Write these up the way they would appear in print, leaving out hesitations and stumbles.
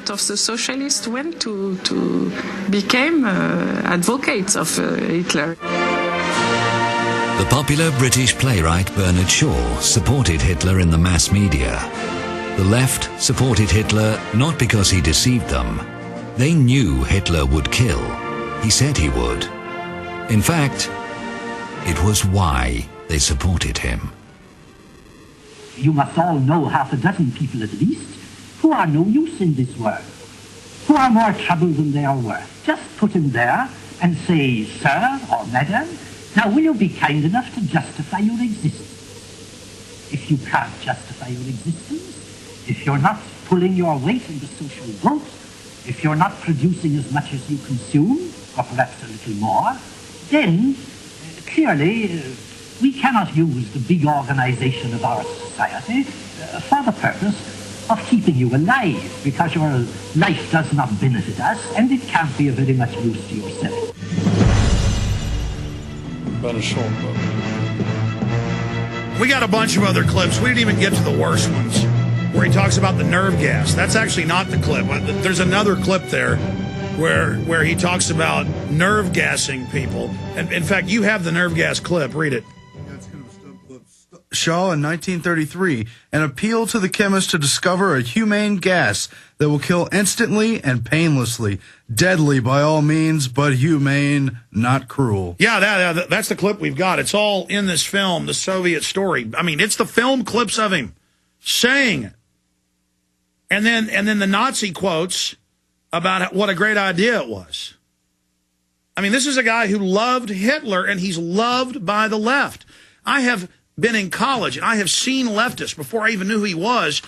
part of the socialists went to become advocates of Hitler. The popular British playwright Bernard Shaw supported Hitler in the mass media. The left supported Hitler not because he deceived them. They knew Hitler would kill. He said he would. In fact, it was why they supported him. You must all know half a dozen people at least who are no use in this world, who are more trouble than they are worth. Just put him there and say, sir or madam, now will you be kind enough to justify your existence? If you can't justify your existence, if you're not pulling your weight in the social vote, if you're not producing as much as you consume, or perhaps a little more, then clearly we cannot use the big organization of our society for the purpose of keeping you alive, because your life does not benefit us and it can't be of very much use to yourself. We got a bunch of other clips. We didn't even get to the worst ones, where he talks about the nerve gas. That's actually not the clip. There's another clip there where he talks about nerve gassing people. And in fact, you have the nerve gas clip. Read it. That's kind of a stump clip. Shaw in 1933, an appeal to the chemist to discover a humane gas that will kill instantly and painlessly. Deadly by all means, but humane, not cruel. Yeah, that's the clip we've got. It's all in this film, the Soviet story. I mean, it's the film clips of him saying it. And then the Nazi quotes about what a great idea it was. I mean, this is a guy who loved Hitler, and he's loved by the left. I have been in college, and I have seen leftists, before I even knew who he was,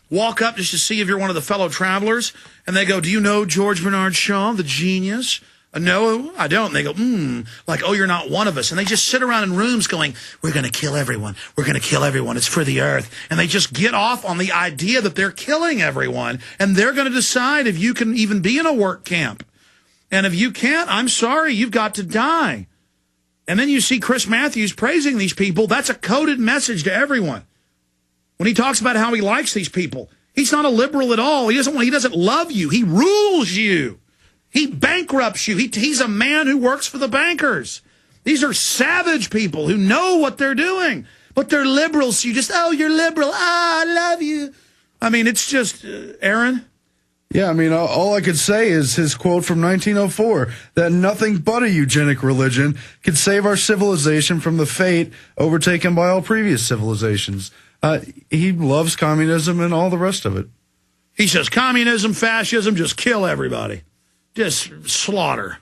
walk up just to see if you're one of the fellow travelers, and they go, do you know George Bernard Shaw, the genius? No, I don't. And they go, like, oh, you're not one of us. And they just sit around in rooms going, we're going to kill everyone. We're going to kill everyone. It's for the earth. And they just get off on the idea that they're killing everyone. And they're going to decide if you can even be in a work camp. And if you can't, I'm sorry, you've got to die. And then you see Chris Matthews praising these people. That's a coded message to everyone. When he talks about how he likes these people, he's not a liberal at all. He doesn't love you. He rules you. He bankrupts you. He's a man who works for the bankers. These are savage people who know what they're doing, but they're liberals. So you just, oh, you're liberal. Ah, I love you. I mean, it's just, Aaron? Yeah, I mean, all I could say is his quote from 1904, that nothing but a eugenic religion could save our civilization from the fate overtaken by all previous civilizations. He loves communism and all the rest of it. He says communism, fascism, just kill everybody. Just slaughter.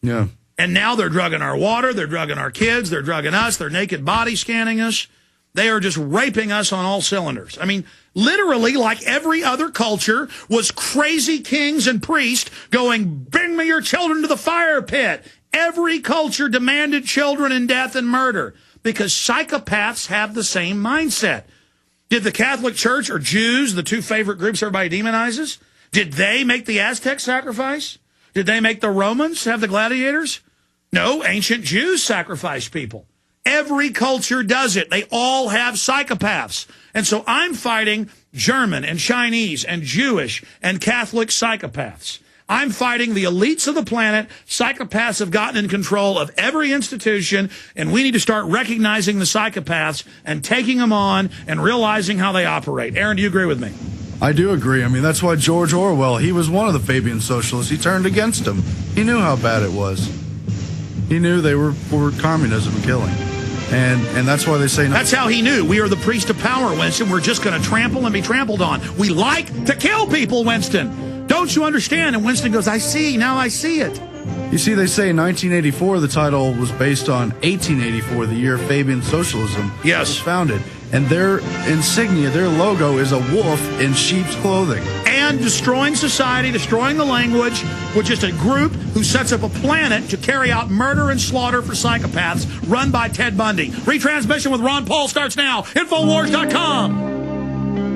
Yeah. And now they're drugging our water, they're drugging our kids, they're drugging us, they're naked body scanning us. They are just raping us on all cylinders. I mean, literally, like every other culture, was crazy kings and priests going, bring me your children to the fire pit. Every culture demanded children in death and murder because psychopaths have the same mindset. Did the Catholic Church or Jews, the two favorite groups everybody demonizes, did they make the Aztec sacrifice? Did they make the Romans have the gladiators? No, ancient Jews sacrificed people. Every culture does it. They all have psychopaths. And so I'm fighting German and Chinese and Jewish and Catholic psychopaths. I'm fighting the elites of the planet. Psychopaths have gotten in control of every institution, and we need to start recognizing the psychopaths and taking them on and realizing how they operate. Aaron, do you agree with me? I do agree. I mean, that's why George Orwell, he was one of the Fabian socialists. He turned against them. He knew how bad it was. He knew they were for communism and killing. And that's why they say no. That's how he knew. We are the priest of power, Winston. We're just going to trample and be trampled on. We like to kill people, Winston. Don't you understand? And Winston goes, I see. Now I see it. You see, they say in 1984 the title was based on 1884, the year Fabian socialism was founded. And their insignia, their logo, is a wolf in sheep's clothing. And destroying society, destroying the language, with just a group who sets up a planet to carry out murder and slaughter for psychopaths run by Ted Bundy. Retransmission with Ron Paul starts now. Infowars.com.